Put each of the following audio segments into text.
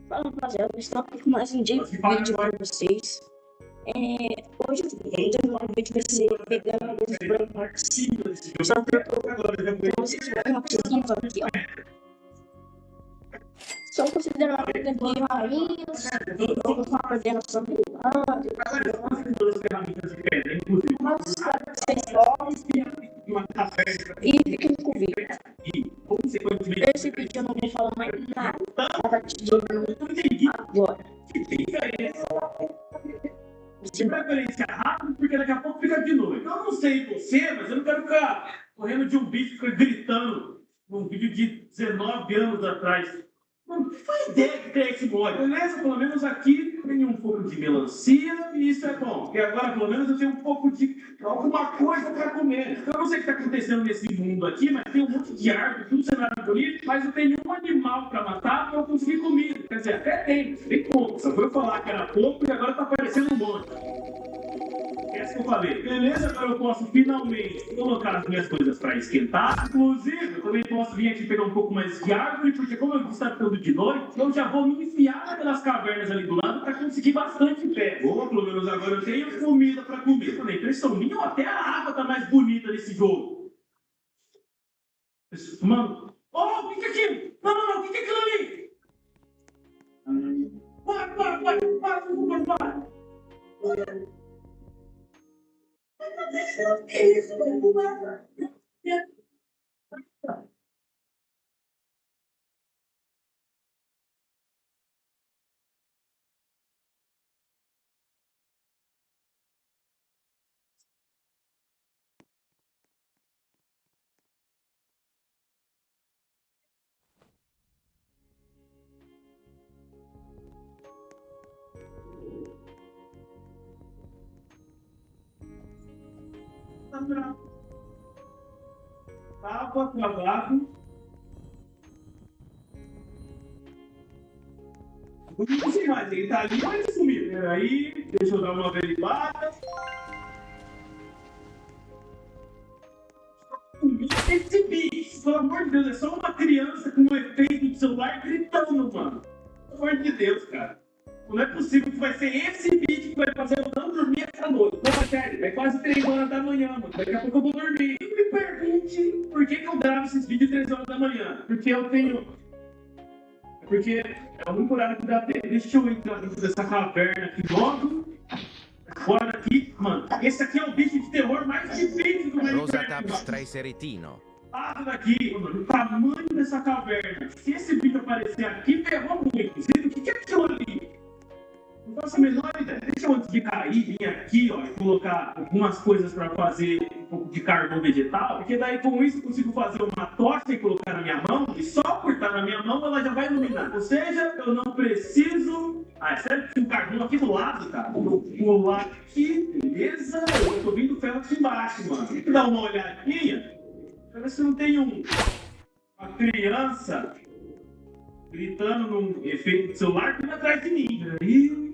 Fala, rapaziada, eu estou aqui com mais um vídeo para vocês. Hoje o vídeo vai ser pegando alguns brancos. Só que eu tô com vocês rapidinho aqui, ó. Só considerar que tem rainhas, vou estar perdendo sobre o lado. Mas espero que vocês gostem e fiquem com o vídeo. Esse vídeo eu não vou falar mais nada a partir de agora. Você preferência rápido porque daqui a pouco fica de noite. Eu não sei você, mas eu não quero ficar correndo de um bicho que fica gritando num vídeo de 19 anos atrás. Não faz ideia que tem esse mod. Beleza, pelo menos aqui tem um pouco de melancia e isso é bom. Porque agora pelo menos eu tenho um pouco de alguma coisa para comer. Eu não sei o que está acontecendo nesse mundo aqui, mas tem um monte de árvore, tudo cenário bonito, mas não tem nenhum animal para matar para eu conseguir comida. Quer dizer, até tem pouco. Só foi eu falar que era pouco e agora está aparecendo um monte. Essa que eu falei. Beleza, agora eu posso finalmente colocar as minhas coisas para esquentar. Inclusive, eu também posso vir aqui pegar um pouco mais de árvore, porque como eu está ficando de noite, eu já vou me enfiar naquelas cavernas ali do lado para conseguir bastante pé. Bom, pelo menos agora eu tenho comida para comer. Falei, impressão minha, até a água tá mais bonita nesse jogo. Mano, oh, o que é aquilo? Não, o que é aquilo ali? Para. Que isso, mano? Tava travado. Não sei mais, ele tá ali, mas sumiu. Peraí, deixa eu dar uma averiguada. Esse bicho, pelo amor de Deus, é só uma criança com um efeito de celular gritando, mano. Pelo amor de Deus, cara. Não é possível que vai ser esse vídeo que vai fazer eu não dormir essa noite. Não, sério, é quase 3 horas da manhã, mano. Daqui a pouco eu vou dormir. E me pergunte por que eu gravo esses vídeos 3 horas da manhã. Porque eu tenho... Porque é o único horário que dá tempo. Deixa eu entrar dentro dessa caverna aqui logo. Fora daqui, mano. Esse aqui é o bicho de terror mais difícil do Rosataps Triceretino. Para daqui, mano. O tamanho dessa caverna. Se esse bicho aparecer aqui, ferrou muito. O que é aquilo ali? Não faço a menor ideia. Deixa eu, antes de cair, vir aqui, ó, e colocar algumas coisas para fazer um pouco de carvão vegetal, porque daí com isso eu consigo fazer uma tocha e colocar na minha mão, e só por estar na minha mão ela já vai iluminar. Ou seja, eu não preciso... Ah, é sério que tem um carvão aqui do lado, cara? Vou pular aqui, beleza? Eu tô vindo ferro aqui embaixo, mano. Tem que dar uma olhadinha pra ver se não tem uma criança gritando num efeito de celular vindo atrás de mim.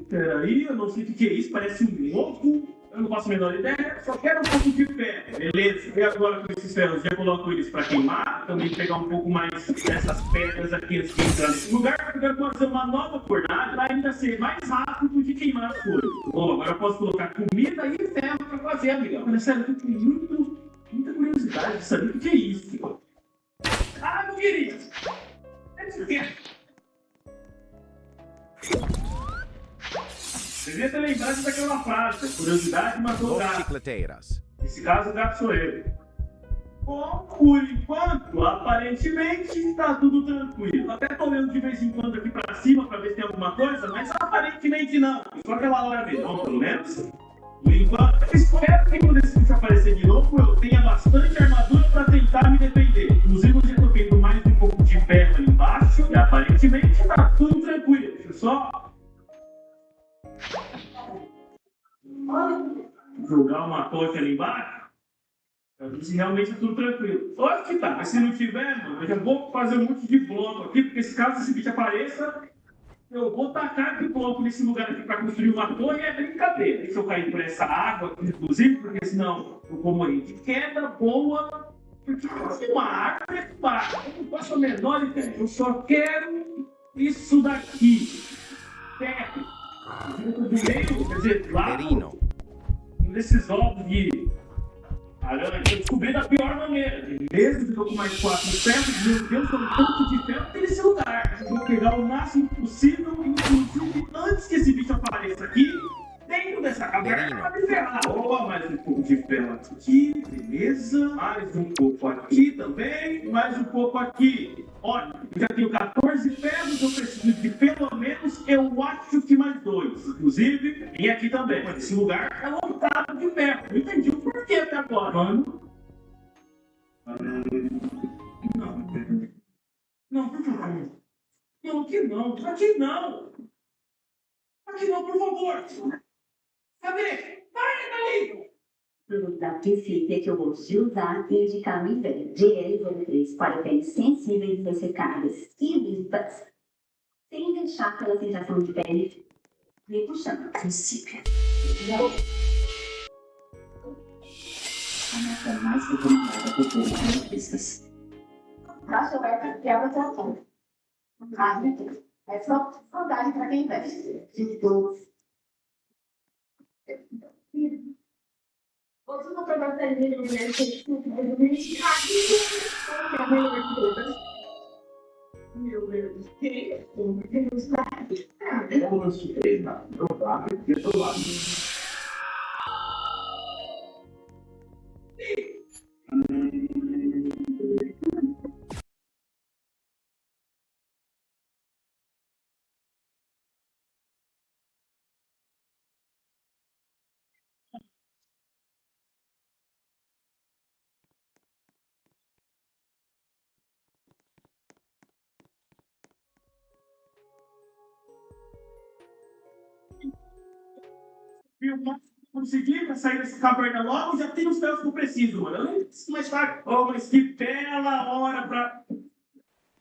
Peraí, eu não sei o que é isso, parece um ovo, eu não faço a menor ideia, só quero um pouco de ferro, beleza? E agora com esses ferros, já coloco eles para queimar, também pegar um pouco mais dessas pedras aqui antes de entrar nesse lugar, porque eu quero fazer uma nova fornalha para ainda ser mais rápido do que queimar as coisas. Bom, agora eu posso colocar comida e ferro para fazer, amigão. Mas sério, eu tô com muita curiosidade de saber o que é isso. Ah, meu querido! Devia ter lembrado daquela frase, curiosidade matou o gato. Bicicleteiras. Nesse caso, o gato sou eu. Bom, por enquanto, aparentemente está tudo tranquilo. Até tô olhando de vez em quando aqui pra cima pra ver se tem alguma coisa, mas aparentemente não. Só aquela hora mesmo, bom, pelo menos. Por enquanto, eu espero que quando esse bicho aparecer de novo, eu tenha bastante armadura pra tentar me defender. Inclusive, eu já tô vendo mais um pouco de ferro ali embaixo e aparentemente tá tudo tranquilo. Deixa eu só jogar uma tocha ali embaixo. Eu disse realmente é tudo tranquilo. Pode que tá, mas se não tiver, mano, eu já vou fazer um monte de bloco aqui, porque se caso esse bicho apareça, eu vou tacar de bloco nesse lugar aqui pra construir uma torre e é brincadeira. Deixa eu cair por essa água aqui, inclusive, porque senão eu vou morrer de queda boa. Porque tem uma árvore aqui embaixo. Eu não faço a menor ideia. Eu só quero Isso daqui. Ferro. Do meio, quer dizer, lá Verino. nesses ovos de aranha, eu descobri da pior maneira. Mesmo que eu tô com mais 4 ferros, meu Deus, eu tanto de ferro tem nesse lugar. Eu vou pegar o máximo possível, inclusive antes que esse bicho apareça aqui, dentro dessa caverna pra me ferrar. Oh, mais um pouco de ferro aqui, beleza. Mais um pouco aqui também, mais um pouco aqui. Olha, eu já tenho 14 ferros, eu preciso de pelo menos, eu acho que mais 2. Inclusive, e aqui também. Mas esse lugar é lotado de ferro. Não entendi o porquê até agora, mano. Não. Não, por favor. Não, aqui não. Aqui não. Aqui não, por favor. Cadê? Vai, Dali! Da princípio que eu vou te usar e indicar o inverno de L03 para peles sensíveis e ressecadas e limpas, sem deixar aquela sensação de pele me puxando. Princípio. A meta mais recomendada por todas as pessoas. Pra chover, quebra tração. Ah, meu Deus. É só vantagem para quem investe. Outro motor da série de mulheres que meu Deus, que Deus Eu não surpresa, nada. Provável que eu tô lá. Consegui pra sair dessa caverna logo, já tenho os ferros que eu preciso, mano. Eu nem preciso mais tarde. Oh, mas que bela hora pra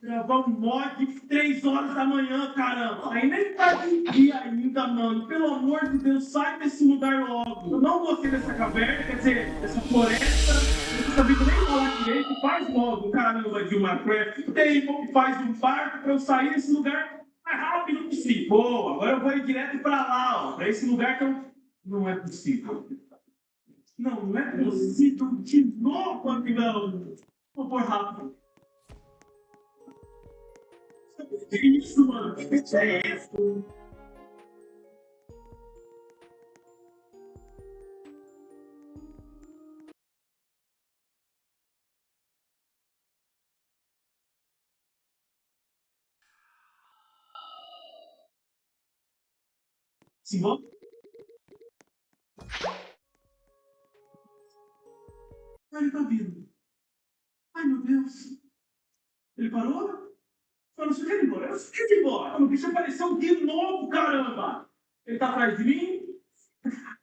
gravar um mod 3 horas da manhã, caramba. Aí nem tá de dia ainda, mano. Pelo amor de Deus, sai desse lugar logo. Eu não gostei dessa caverna, quer dizer, dessa floresta. Eu não sabia nem falar direito. Faz logo, caramba, de uma craft table, faz um barco pra eu sair desse lugar mais rápido possível. Pô, agora eu vou ir direto pra lá, ó. Pra esse lugar que eu... Não é possível. Não é possível de novo, amigão. Vou pôr rápido. Que isso, mano? Que é isso? Simbora? Ele tá vindo. Ai, meu Deus. Ele parou? Eu não sei o que ele embora. Eu sei que ele embora. O bicho apareceu de novo, caramba. Ele tá atrás de mim?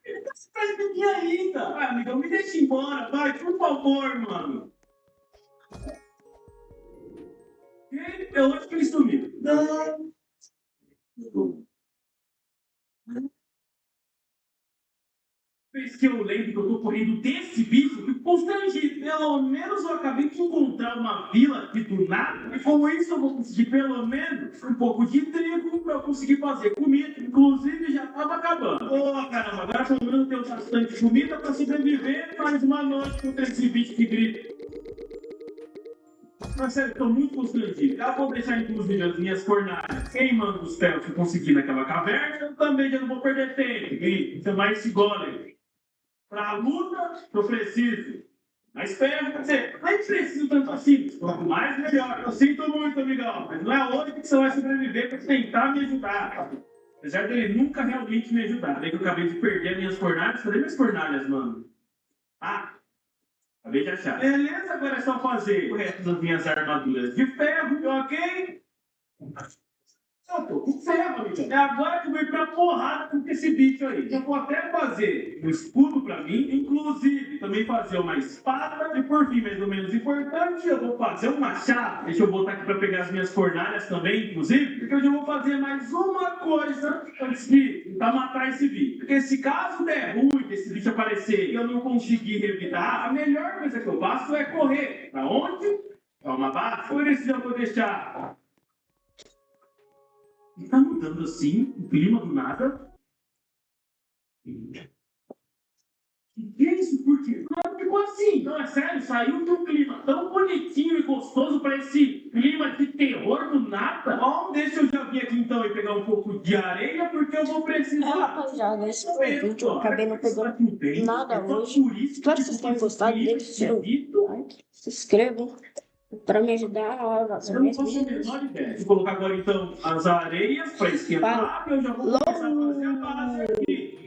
Ele tá atrás de mim ainda. Vai, amigão, me deixa embora. Vai, por favor, mano. Eu acho que ele sumiu. Não. Vez que eu lembro que eu tô correndo desse bicho, eu fico constrangido. Pelo menos eu acabei de encontrar uma vila aqui do nada. E com isso eu vou conseguir pelo menos um pouco de trigo pra eu conseguir fazer comida. Inclusive já tava acabando. Ô, caramba, agora pelo menos eu tenho bastante comida pra sobreviver mais uma noite contra esse bicho que grita. Mas sério, tô muito constrangido. Já vou deixar inclusive as minhas fornalhas queimando os ferros que eu consegui naquela caverna. Eu também já não vou perder tempo. E chamar esse golem. Pra luta, eu preciso. Mas ferro, quer dizer, nem preciso tanto assim. Quanto mais, melhor. Eu sinto muito, amigão. Mas não é hoje que você vai sobreviver pra tentar me ajudar. Apesar dele nunca realmente me ajudar. Daí que eu acabei de perder as minhas fornalhas. Cadê minhas fornalhas, mano? Ah, acabei de achar. Beleza, agora é só fazer o resto das minhas armaduras de ferro, ok? Eu tô com ferro, amigo. É agora que eu vou ir pra porrada com esse bicho aí. Eu vou até fazer um escudo pra mim, inclusive também fazer uma espada. E por fim, mais ou menos importante, eu vou fazer um machado. Deixa eu voltar aqui pra pegar as minhas fornalhas também, inclusive. Porque hoje eu vou fazer mais uma coisa antes de pra matar esse bicho. Porque se caso der ruim desse bicho aparecer e eu não conseguir revidar, a melhor coisa que eu faço é correr. Pra onde? Pra uma base. Por isso eu vou deixar mudando assim, o clima do nada. E é isso, por quê? Claro que ficou assim. Não, é sério, saiu de um clima tão bonitinho e gostoso para esse clima de terror do nada. Bom, deixa eu já vir aqui então e pegar um pouco de areia, porque eu vou precisar. Rapaziada, esse foi o vídeo. Eu acabei não pegando nada hoje. Espero que vocês tenham gostado. Deixe seu like, se inscrevam para me ajudar nas Eu não minhas faço a vídeos. menor ideia. Vou colocar agora então as areias para esquentar, eu já vou começar a fazer a base aqui.